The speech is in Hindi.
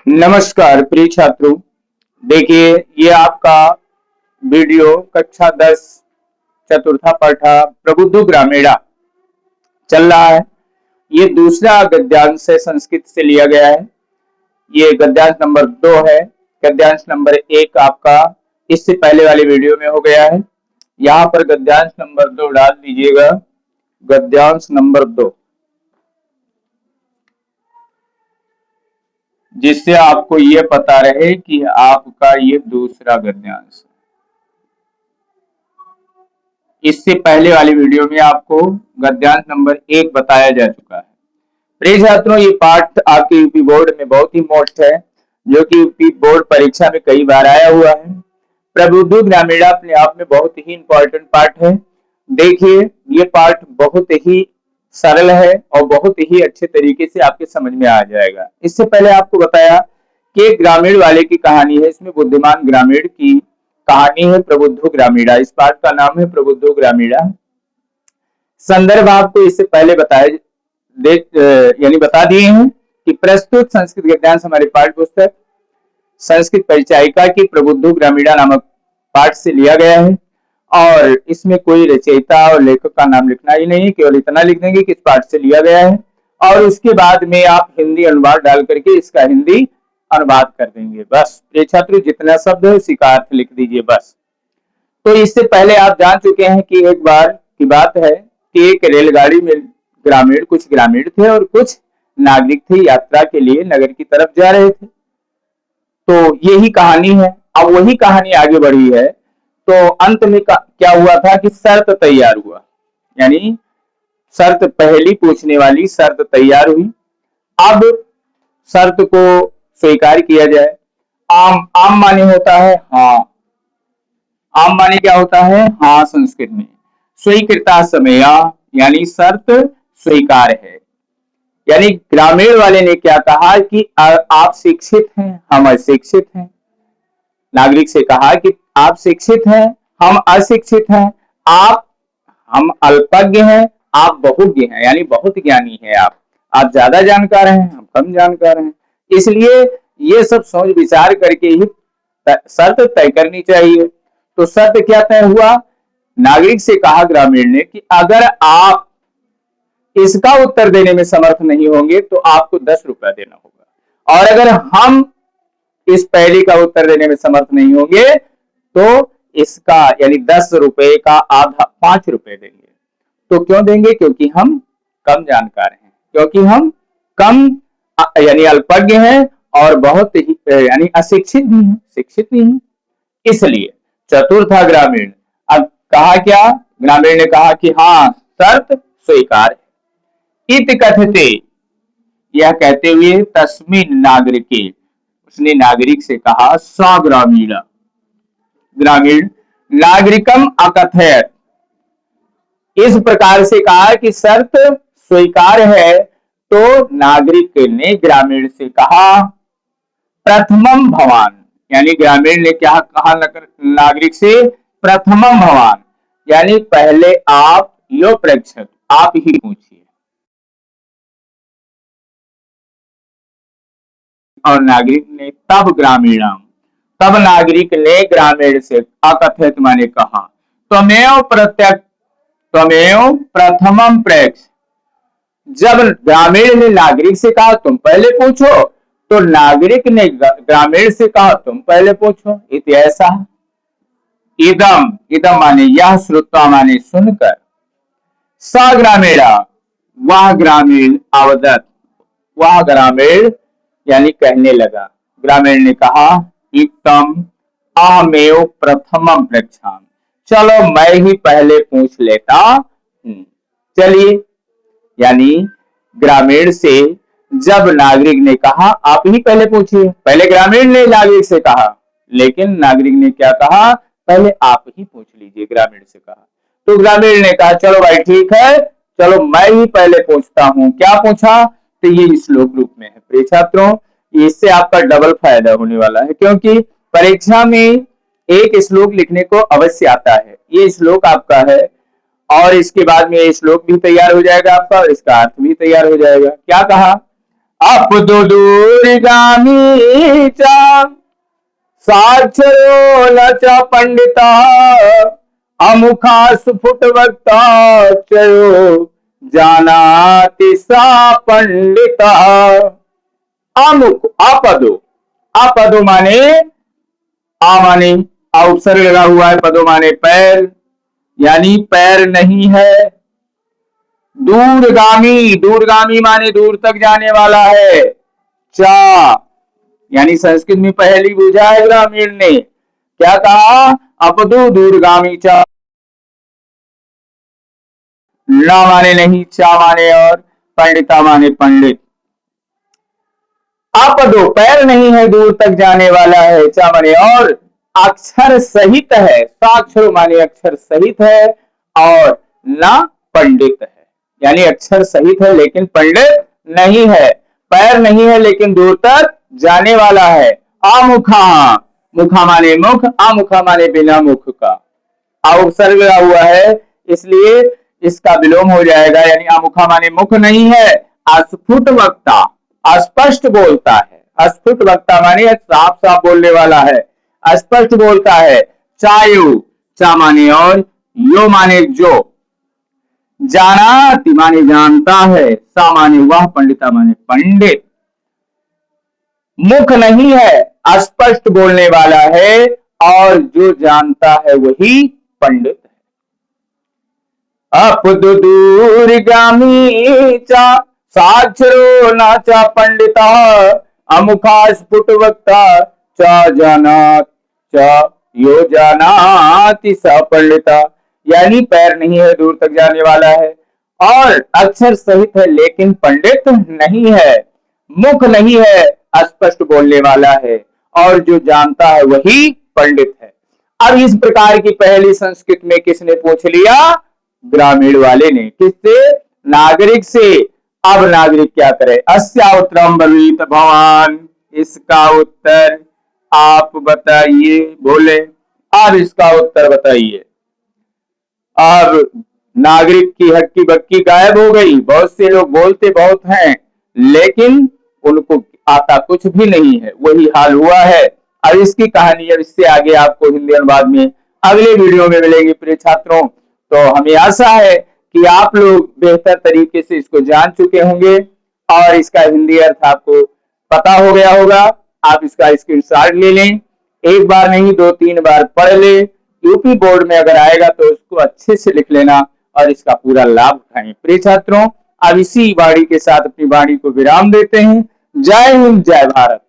नमस्कार प्रिय छात्रों। देखिए, ये आपका वीडियो कक्षा 10 चतुर्था पाठा प्रबुद्ध ग्रामीणा चल रहा है। ये दूसरा गद्यांश है, संस्कृत से लिया गया है। ये गद्यांश नंबर 2 है। गद्यांश नंबर 1 आपका इससे पहले वाले वीडियो में हो गया है। यहाँ पर गद्यांश नंबर 2 डाल दीजिएगा। गद्यांश नंबर 2, जिससे आपको ये पता रहे कि आपका ये दूसरा गद्यांश है। इससे पहले वाली वीडियो में आपको गद्यांश नंबर 1 बताया जा चुका है। प्रिय छात्रों, ये पाठ आपके यूपी बोर्ड में बहुत ही मोस्ट है, जो कि यूपी बोर्ड परीक्षा में कई बार आया हुआ है। प्रबुद्ध ग्रामीणा अपने आप में बहुत ही इंपॉर्टेंट पाठ है। देखिए, ये पाठ बहुत ही सरल है और बहुत ही अच्छे तरीके से आपके समझ में आ जाएगा। इससे पहले आपको बताया कि एक ग्रामीण वाले की कहानी है। इसमें बुद्धिमान ग्रामीण की कहानी है, प्रबुद्ध ग्रामीणा। इस पाठ का नाम है प्रबुद्ध ग्रामीणा। संदर्भ आपको इससे पहले बता दिए हैं कि प्रस्तुत संस्कृत गद्यांश हमारे पाठ्य पुस्तक संस्कृत परिचायिका की प्रबुद्ध ग्रामीणा नामक पाठ से लिया गया है। और इसमें कोई रचयिता और लेखक का नाम लिखना ही नहीं, केवल इतना लिख देंगे कि इस पाठ से लिया गया है। और उसके बाद में आप हिंदी अनुवाद डाल करके इसका हिंदी अनुवाद कर देंगे। बस ये छात्र, जितना शब्द है उसी का अर्थ लिख दीजिए बस। तो इससे पहले आप जान चुके हैं कि एक बार की बात है कि एक रेलगाड़ी में कुछ ग्रामीण थे और कुछ नागरिक थे, यात्रा के लिए नगर की तरफ जा रहे थे। तो यही कहानी है। अब वही कहानी आगे बढ़ी है। तो अंत में क्या हुआ था कि शर्त तैयार हुआ, यानी शर्त पहली पूछने वाली शर्त तैयार हुई। अब शर्त को स्वीकार किया जाए। आम माने होता है हाँ। आम माने क्या होता है? हाँ संस्कृत में। स्वीकृता समया, यानी शर्त स्वीकार है। यानी ग्रामीण वाले ने क्या कहा कि आप शिक्षित हैं, हम अशिक्षित हैं। नागरिक से कहा कि आप शिक्षित हैं, हम अशिक्षित हैं। हम अल्पज्ञ हैं, आप बहुज्ञ हैं, यानी बहुत ज्ञानी हैं। आप ज्यादा जानकार हैं, हम कम जानकार हैं। इसलिए ये सब सोच विचार करके ही शर्त तय करनी चाहिए। तो शर्त क्या तय हुआ? नागरिक से कहा ग्रामीण ने कि अगर आप इसका उत्तर देने में समर्थ नहीं होंगे तो आपको 10 रुपया देना होगा, और अगर हम इस पहली का उत्तर देने में समर्थ नहीं होंगे तो इसका यानी 10 रुपए का आधा 5 रुपए देंगे। तो क्यों देंगे? क्योंकि हम कम जानकार हैं, क्योंकि हम कम यानी अल्पज्ञ हैं और बहुत ही यानी अशिक्षित भी हैं, शिक्षित भी हैं। इसलिए चतुर्था ग्रामीण। अब कहा क्या? ग्रामीण ने कहा कि हाँ शर्त स्वीकार है। इत कथते, यह कहते हुए तस्मिन नागरिके, उसने नागरिक से कहा स ग्रामीण, ग्रामीण नागरिकम अकथयत, इस प्रकार से कहा कि शर्त स्वीकार है। तो नागरिक ने ग्रामीण से कहा प्रथमम भवान, यानी ग्रामीण ने क्या कहा नागरिक से? प्रथमम भवान, यानी पहले आप यो प्रेक्षक, आप ही पूछिए। और नागरिक ने तब नागरिक ने ग्रामीण से अकथित माने कहा त्वमेव प्रथमम प्रेक्ष। जब ग्रामीण ने नागरिक से कहा तुम पहले पूछो, तो नागरिक ने ग्रामीण से कहा तुम पहले पूछो। ऐसा इदम माने यह, श्रुत्वा माने सुनकर, स ग्रामीणा, वह ग्रामीण, अवदत, वह ग्रामीण यानी कहने लगा। ग्रामीण ने कहा इत्तम अहमेव प्रथमम पृच्छामि, चलो मैं ही पहले पूछ लेता हूं। चलिए, यानी ग्रामीण से जब नागरिक ने कहा आप ही पहले पूछिए, पहले ग्रामीण ने नागरिक से कहा, लेकिन नागरिक ने क्या कहा? पहले आप ही पूछ लीजिए, ग्रामीण से कहा। तो ग्रामीण ने कहा चलो भाई ठीक है, चलो मैं ही पहले पूछता हूं। क्या पूछा? तो ये श्लोक रूप में है। प्रिय छात्रों, इससे आपका डबल फायदा होने वाला है, क्योंकि परीक्षा में एक श्लोक लिखने को अवश्य आता है। ये श्लोक आपका है और इसके बाद में ये श्लोक भी तैयार हो जाएगा आपका और इसका अर्थ भी तैयार हो जाएगा। क्या कहा? अपदो दूरगामी चा साक्षरो न च पंडिता अमुखा सुफुट वक्ता चयो जानाति सा पंडिता। अमुख अपदो, अपदो माने आ माने उपसर्ग लगा हुआ है, पदो माने पैर, यानी पैर नहीं है। दूरगामी, दूरगामी माने दूर तक जाने वाला है। चा यानी संस्कृत में पहली बुझा है ग्रामीण ने, क्या कहा? अपदो दूरगामी चा, ना माने नहीं, चा माने और, पंडिता माने पंडित। अपदो पैर नहीं है, दूर तक जाने वाला है, चा माने और, अक्षर सहित है, साक्षर माने अक्षर सहित है, और ना पंडित है, यानी अक्षर सहित है लेकिन पंडित नहीं है। पैर नहीं है लेकिन दूर तक जाने वाला है। अमुखा, मुखा माने मुख, अमुखा माने बिना मुख का। उपसर्ग लगा हुआ है इसलिए इसका विलोम हो जाएगा, यानी अमुखा माने मुख नहीं है। अस्फुट वक्ता, अस्पष्ट बोलता है। अस्फुट वक्ता माने साफ साफ बोलने वाला है, स्पष्ट बोलता है। चायु, चा माने और, यो माने जो, जानाति माने जानता है, सा माने वह, पंडिता माने पंडित। मुख नहीं है, स्पष्ट बोलने वाला है, और जो जानता है वही पंडित है। अपदो दूरगामी चा साक्षरो न च पंडिता अमुखा स्फुट वक्ता च जानात च यो जानाति स पंडिता। यानी पैर नहीं है, दूर तक जाने वाला है, और अक्षर सहित है लेकिन पंडित नहीं है। मुख नहीं है, स्पष्ट बोलने वाला है, और जो जानता है वही पंडित है। अब इस प्रकार की पहली संस्कृत में किसने पूछ लिया? ग्रामीण वाले ने। किससे? नागरिक से। अब नागरिक क्या करे? अस्या उत्तरम ब्रवीत भवान, इसका उत्तर आप बताइए। बोले अब इसका उत्तर बताइए। अब नागरिक की हक्की बक्की गायब हो गई। बहुत से लोग बोलते बहुत हैं लेकिन उनको आता कुछ भी नहीं है, वही हाल हुआ है। अब इसकी कहानी, अब इससे आगे आपको हिंदी अनुवाद में अगले वीडियो में मिलेगी प्रिय छात्रों। तो हमें आशा है कि आप लोग बेहतर तरीके से इसको जान चुके होंगे और इसका हिंदी अर्थ आपको पता हो गया होगा। आप इसका स्क्रीनशॉट ले लें, एक बार नहीं 2-3 बार पढ़ ले। यूपी बोर्ड में अगर आएगा तो उसको अच्छे से लिख लेना और इसका पूरा लाभ उठाएं। प्रिय छात्रों, अब इसी वाणी के साथ अपनी वाणी को विराम देते हैं। जय हिंद, जय भारत।